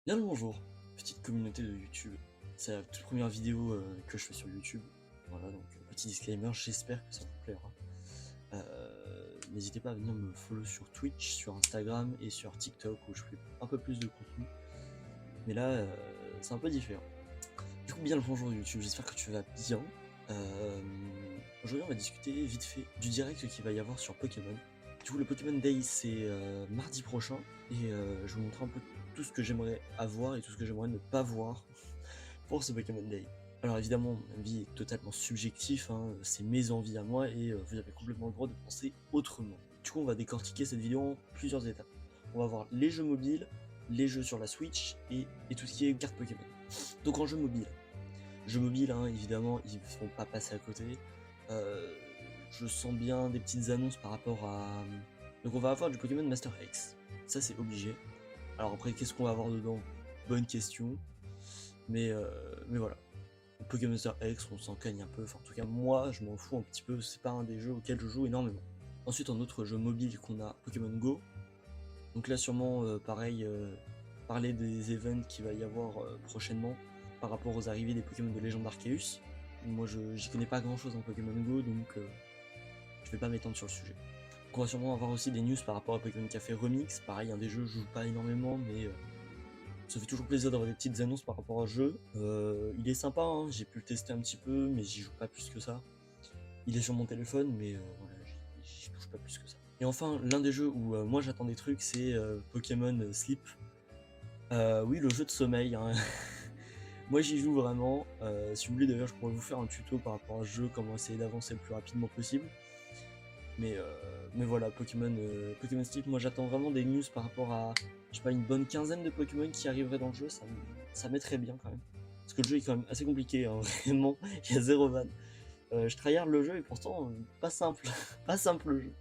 Bien le bonjour, petite communauté de YouTube. C'est la toute première vidéo que je fais sur YouTube. Voilà, donc petit disclaimer, j'espère que ça vous plaira. N'hésitez pas à venir me follow sur Twitch, sur Instagram et sur TikTok où je fais un peu plus de contenu. Mais là, c'est un peu différent. Du coup, bien le bonjour YouTube, j'espère que tu vas bien. Aujourd'hui, on va discuter vite fait du direct qu'il va y avoir sur Pokémon. Du coup, le Pokémon Day, c'est mardi prochain, et je vais vous montrer un peu tout ce que j'aimerais avoir et tout ce que j'aimerais ne pas voir pour ce Pokémon Day. Alors évidemment, mon avis est totalement subjectif, hein, c'est mes envies à moi, et vous avez complètement le droit de penser autrement. Du coup, on va décortiquer cette vidéo en plusieurs étapes. On va voir les jeux mobiles, les jeux sur la Switch, et tout ce qui est carte Pokémon. Donc en jeux mobiles, hein, évidemment, ils ne feront pas passer à côté. Euh, je sens bien des petites annonces par rapport à... Donc on va avoir du Pokémon Master X, ça c'est obligé. Alors après, qu'est-ce qu'on va avoir dedans? Bonne question. Mais voilà. Pokémon Master X, on s'en cogne un peu. Enfin, en tout cas, moi, je m'en fous un petit peu. C'est pas un des jeux auxquels je joue énormément. Ensuite, en autre jeu mobile qu'on a, Pokémon Go. Donc là, sûrement, pareil, parler des events qu'il va y avoir prochainement par rapport aux arrivées des Pokémon de Légende Arceus. Moi, j'y connais pas grand-chose en Pokémon Go, donc je vais pas m'étendre sur le sujet. Donc on va sûrement avoir aussi des news par rapport à Pokémon Café Remix. Pareil, un des jeux, je joue pas énormément, mais ça fait toujours plaisir d'avoir des petites annonces par rapport au jeu. Il est sympa, hein, j'ai pu le tester un petit peu, mais j'y joue pas plus que ça. Il est sur mon téléphone, mais voilà, j'y touche pas plus que ça. Et enfin, l'un des jeux où moi j'attends des trucs, c'est Pokémon Sleep. Oui, le jeu de sommeil, hein. Moi j'y joue vraiment. Si vous voulez d'ailleurs, je pourrais vous faire un tuto par rapport à ce jeu, comment essayer d'avancer le plus rapidement possible. Mais voilà, Pokémon Sleep, moi j'attends vraiment des news par rapport à, je sais pas, une bonne quinzaine de Pokémon qui arriveraient dans le jeu, ça m'aiderait bien quand même. Parce que le jeu est quand même assez compliqué, hein, vraiment, il y a zéro van. Je tryhard le jeu et pourtant, pas simple, pas simple le jeu.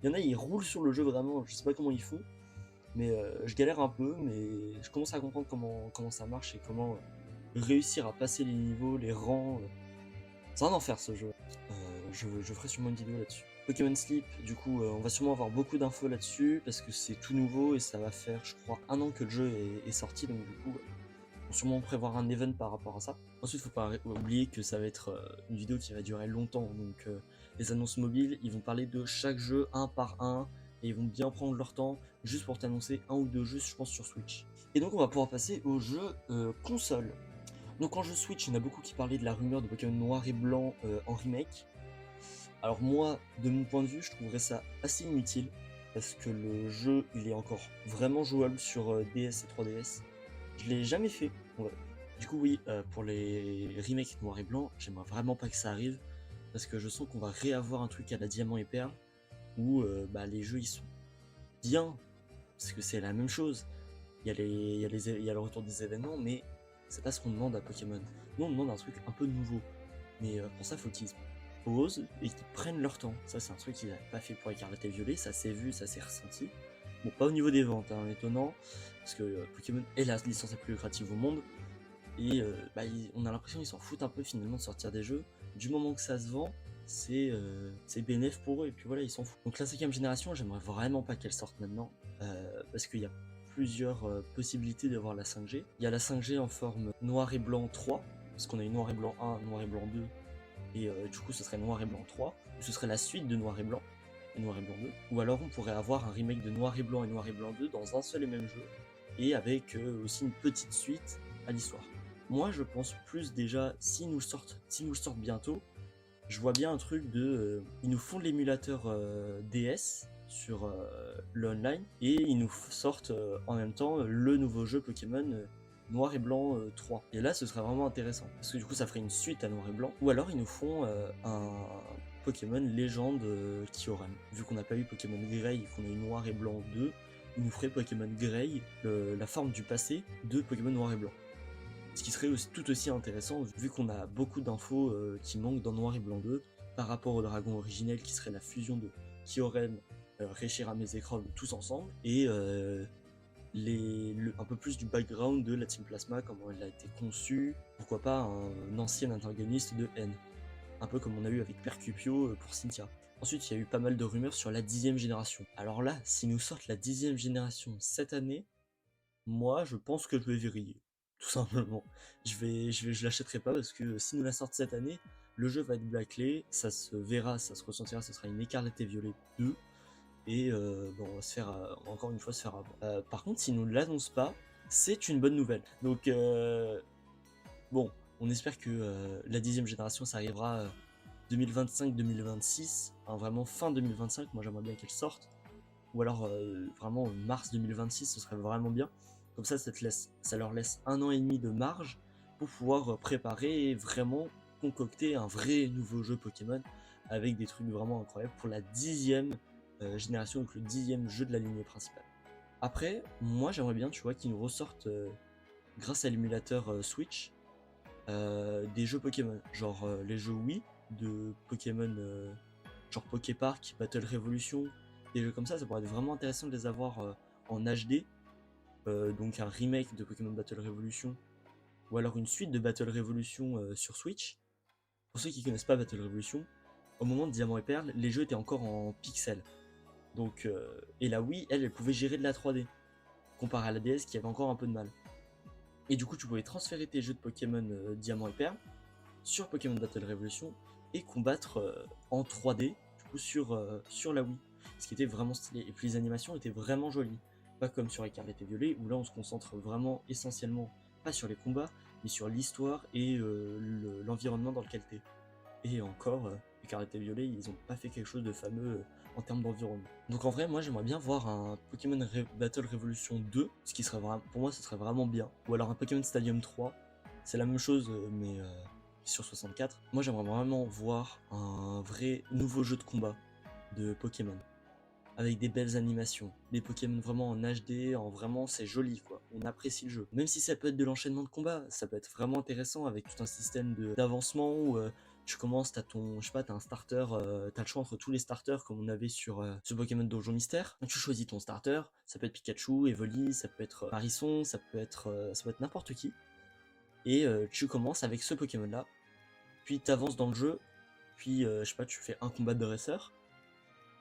Il y en a, ils roulent sur le jeu vraiment, je sais pas comment ils font, mais je galère un peu, mais je commence à comprendre comment ça marche et comment réussir à passer les niveaux, les rangs. C'est un enfer ce jeu. Je ferai sûrement une vidéo là-dessus. Pokémon Sleep, du coup, on va sûrement avoir beaucoup d'infos là-dessus parce que c'est tout nouveau et ça va faire, je crois, un an que le jeu est sorti, donc du coup, on va sûrement prévoir un event par rapport à ça. Ensuite, faut pas oublier que ça va être une vidéo qui va durer longtemps, donc les annonces mobiles, ils vont parler de chaque jeu un par un et ils vont bien prendre leur temps juste pour t'annoncer un ou deux jeux, je pense, sur Switch. Et donc, on va pouvoir passer aux jeux console. Donc en jeu Switch, il y en a beaucoup qui parlaient de la rumeur de Pokémon Noir et Blanc en remake. Alors moi, de mon point de vue, je trouverais ça assez inutile, parce que le jeu, il est encore vraiment jouable sur DS et 3DS. Je l'ai jamais fait, ouais. Du coup oui, pour les remakes Noir et Blanc, j'aimerais vraiment pas que ça arrive, parce que je sens qu'on va réavoir un truc à la Diamant et Perle, où bah, les jeux ils sont bien, parce que c'est la même chose. Il y a le retour des événements, mais c'est pas ce qu'on demande à Pokémon. Nous on demande un truc un peu nouveau. Mais pour ça, faut qu'ils posent et qu'ils prennent leur temps. Ça, c'est un truc qu'ils n'avaient pas fait pour Écarlate et Violet. Ça s'est vu, ça s'est ressenti. Bon, pas au niveau des ventes, hein, étonnant, parce que Pokémon est la licence la plus lucrative au monde. Et bah, on a l'impression qu'ils s'en foutent un peu finalement de sortir des jeux. Du moment que ça se vend, c'est bénéf pour eux. Et puis voilà, ils s'en foutent. Donc la 5ème génération, j'aimerais vraiment pas qu'elle sorte maintenant. Parce qu'il y a plusieurs possibilités d'avoir la 5G. Il y a la 5G en forme noir et blanc 3, parce qu'on a eu noir et blanc 1, noir et blanc 2, et du coup ce serait Noir et Blanc 3, ou ce serait la suite de Noir et Noir et Blanc 2, ou alors on pourrait avoir un remake de Noir et Noir et Blanc 2 dans un seul et même jeu, et avec aussi une petite suite à l'histoire. Moi je pense plus déjà, s'ils nous le sortent bientôt, je vois bien un truc de... ils nous font l'émulateur DS sur le online, et ils nous sortent en même temps le nouveau jeu Pokémon Noir et Blanc 3. Et là, ce serait vraiment intéressant, parce que du coup, ça ferait une suite à Noir et Blanc, ou alors ils nous font un Pokémon légende Kyurem. Vu qu'on n'a pas eu Pokémon Grey et qu'on a eu Noir et Blanc 2, ils nous feraient Pokémon Grey, la forme du passé de Pokémon Noir et Blanc. Ce qui serait aussi, tout aussi intéressant, vu qu'on a beaucoup d'infos qui manquent dans Noir et Blanc 2, par rapport au dragon originel qui serait la fusion de Kyurem, Reshiram et Zekrom tous ensemble, et un peu plus du background de la Team Plasma, comment elle a été conçue, pourquoi pas un ancien antagoniste de N, un peu comme on a eu avec Percupio pour Cynthia. Ensuite, il y a eu pas mal de rumeurs sur la 10ème génération. Alors là, si nous sortent la 10ème génération cette année, Moi, je pense que je vais verrouiller, tout simplement. Je l'achèterai pas parce que s'ils nous la sortent cette année, le jeu va être bâclé, ça se verra, ça se ressentira, ce sera une Écarlate et Violet 2, et bon, on va se faire, encore une fois, se faire avoir. Par contre, s'ils nous l'annoncent pas, c'est une bonne nouvelle. Donc, bon, on espère que la 10e génération, ça arrivera 2025-2026, hein, vraiment fin 2025, moi j'aimerais bien qu'elle sorte, ou alors vraiment mars 2026, ce serait vraiment bien. Comme ça leur laisse 1 an et demi de marge pour pouvoir préparer et vraiment concocter un vrai nouveau jeu Pokémon avec des trucs vraiment incroyables pour la 10e génération, donc le 10e jeu de la lignée principale. Après, moi j'aimerais bien, tu vois, qu'ils nous ressortent, grâce à l'émulateur Switch, des jeux Pokémon, genre les jeux Wii de Pokémon, genre Poképark, Battle Revolution, des jeux comme ça pourrait être vraiment intéressant de les avoir en HD, donc un remake de Pokémon Battle Revolution, ou alors une suite de Battle Revolution sur Switch. Pour ceux qui connaissent pas Battle Revolution, au moment de Diamant et Perle, les jeux étaient encore en pixels. Donc, et la Wii, elle pouvait gérer de la 3D, comparé à la DS qui avait encore un peu de mal. Et du coup, tu pouvais transférer tes jeux de Pokémon Diamant et Perle sur Pokémon Battle Revolution et combattre en 3D du coup sur la Wii, ce qui était vraiment stylé. Et puis les animations étaient vraiment jolies, pas comme sur Écarlate et Violet où là on se concentre vraiment essentiellement pas sur les combats mais sur l'histoire et l'environnement dans lequel t'es. Et encore, Écarlate et Violet, ils ont pas fait quelque chose de fameux en termes d'environnement. Donc en vrai, moi j'aimerais bien voir un Pokémon Battle Revolution 2, ce qui serait vraiment, pour moi, ce serait vraiment bien. Ou alors un Pokémon Stadium 3, c'est la même chose, mais sur 64. Moi j'aimerais vraiment voir un vrai nouveau jeu de combat de Pokémon, avec des belles animations, des Pokémon vraiment en HD, en vraiment c'est joli quoi, on apprécie le jeu. Même si ça peut être de l'enchaînement de combat, ça peut être vraiment intéressant avec tout un système d'avancement où tu commences, t'as ton, je sais pas, t'as un starter, t'as le choix entre tous les starters comme on avait sur ce Pokémon Donjon Mystère. Donc tu choisis ton starter, ça peut être Pikachu, Evoli, ça peut être Marisson, ça peut être n'importe qui. Et tu commences avec ce Pokémon là, puis t'avances dans le jeu, puis je sais pas, tu fais un combat de dresseur,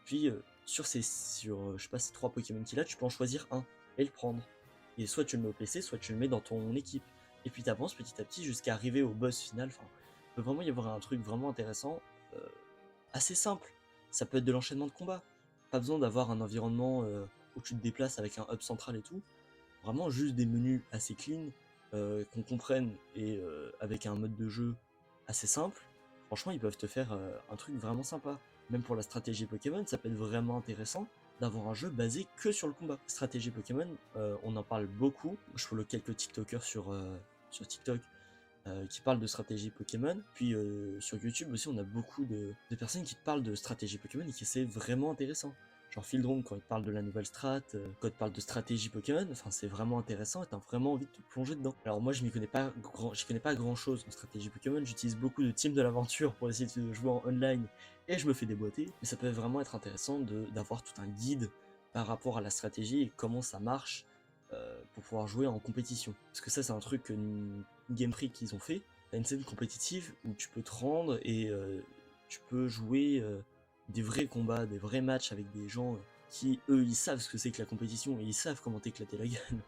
puis je sais pas, ces 3 Pokémon qu'il a, tu peux en choisir un et le prendre. Et soit tu le mets au PC, soit tu le mets dans ton équipe. Et puis tu avances petit à petit jusqu'à arriver au boss final. Enfin, il peut vraiment y avoir un truc vraiment intéressant, euh, assez simple. Ça peut être de l'enchaînement de combat. Pas besoin d'avoir un environnement où tu te déplaces avec un hub central et tout. Vraiment juste des menus assez clean, qu'on comprenne et avec un mode de jeu assez simple. Franchement, ils peuvent te faire un truc vraiment sympa. Même pour la stratégie Pokémon, ça peut être vraiment intéressant d'avoir un jeu basé que sur le combat. Stratégie Pokémon, on en parle beaucoup. Je follow quelques TikTokers sur TikTok qui parlent de stratégie Pokémon. Puis sur YouTube aussi, on a beaucoup de personnes qui te parlent de stratégie Pokémon et qui c'est vraiment intéressant. Genre Fieldrome quand il parle de la nouvelle strat, quand il parle de stratégie Pokémon, enfin c'est vraiment intéressant et t'as vraiment envie de te plonger dedans. Alors moi je connais pas grand chose en stratégie Pokémon, j'utilise beaucoup de Team de l'aventure pour essayer de jouer en online et je me fais déboîter, mais ça peut vraiment être intéressant d'avoir tout un guide par rapport à la stratégie et comment ça marche pour pouvoir jouer en compétition. Parce que ça c'est un truc que Game Freak qu'ils ont fait. T'as une scène compétitive où tu peux te rendre et tu peux jouer des vrais combats, des vrais matchs avec des gens qui, eux, ils savent ce que c'est que la compétition et ils savent comment t'éclater la gueule.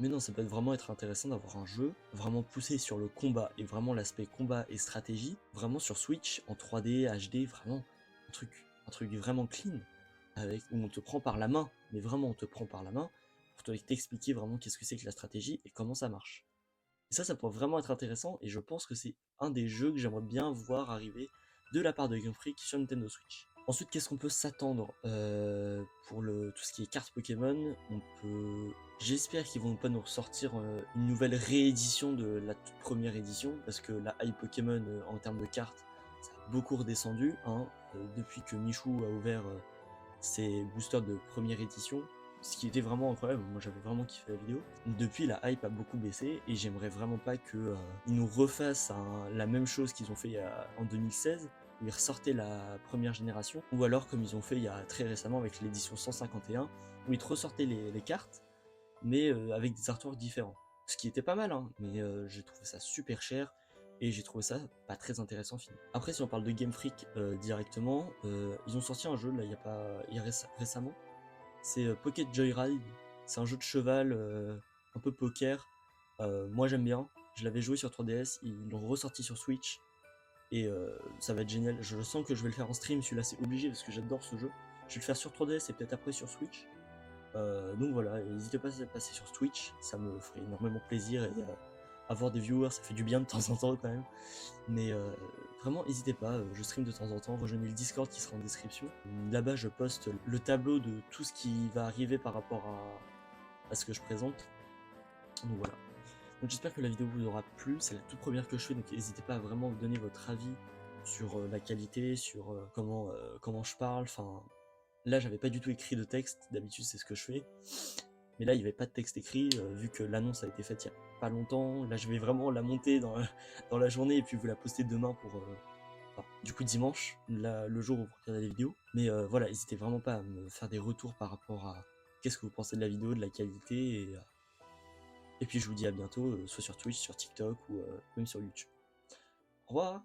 Mais non, ça peut vraiment être intéressant d'avoir un jeu vraiment poussé sur le combat et vraiment l'aspect combat et stratégie, vraiment sur Switch, en 3D, HD, vraiment un truc vraiment clean, avec, où on te prend par la main, mais vraiment on te prend par la main pour t'expliquer vraiment qu'est-ce que c'est que la stratégie et comment ça marche. Et ça pourrait vraiment être intéressant, et je pense que c'est un des jeux que j'aimerais bien voir arriver de la part de Game Freak sur Nintendo Switch. Ensuite, qu'est-ce qu'on peut s'attendre pour tout ce qui est cartes Pokémon? J'espère qu'ils vont pas nous ressortir une nouvelle réédition de la toute première édition, parce que la hype Pokémon en termes de cartes, ça a beaucoup redescendu, hein, depuis que Michou a ouvert ses boosters de première édition, ce qui était vraiment incroyable. Moi j'avais vraiment kiffé la vidéo. Depuis, la hype a beaucoup baissé et j'aimerais vraiment pas que ils nous refassent la même chose qu'ils ont fait en 2016 où ils ressortaient la première génération, ou alors comme ils ont fait il y a très récemment avec l'édition 151 où ils te ressortaient les cartes mais avec des artworks différents, ce qui était pas mal, hein, mais j'ai trouvé ça super cher et j'ai trouvé ça pas très intéressant fini. Après, si on parle de Game Freak directement, ils ont sorti un jeu là récemment, c'est Pocket Joyride. C'est un jeu de cheval un peu poker. Moi j'aime bien, je l'avais joué sur 3DS, ils l'ont ressorti sur Switch, et ça va être génial. Je sens que je vais le faire en stream, celui-là c'est obligé parce que j'adore ce jeu. Je vais le faire sur 3DS et peut-être après sur Switch. Donc voilà, n'hésitez pas à passer sur Twitch, ça me ferait énormément plaisir, et avoir des viewers ça fait du bien de temps en temps quand même. Mais vraiment n'hésitez pas, je stream de temps en temps, rejoignez le Discord qui sera en description. Là-bas je poste le tableau de tout ce qui va arriver par rapport à ce que je présente. Donc voilà. Donc j'espère que la vidéo vous aura plu, c'est la toute première que je fais, donc n'hésitez pas à vraiment donner votre avis sur la qualité, sur comment je parle, enfin... Là, j'avais pas du tout écrit de texte, d'habitude c'est ce que je fais. Mais là, il n'y avait pas de texte écrit, vu que l'annonce a été faite il y a pas longtemps. Là, je vais vraiment la monter dans la journée et puis vous la poster demain pour... enfin, du coup, dimanche, le jour où vous regardez les vidéos. Mais voilà, n'hésitez vraiment pas à me faire des retours par rapport à qu'est-ce que vous pensez de la vidéo, de la qualité. Et puis, je vous dis à bientôt, soit sur Twitch, sur TikTok ou même sur YouTube. Au revoir!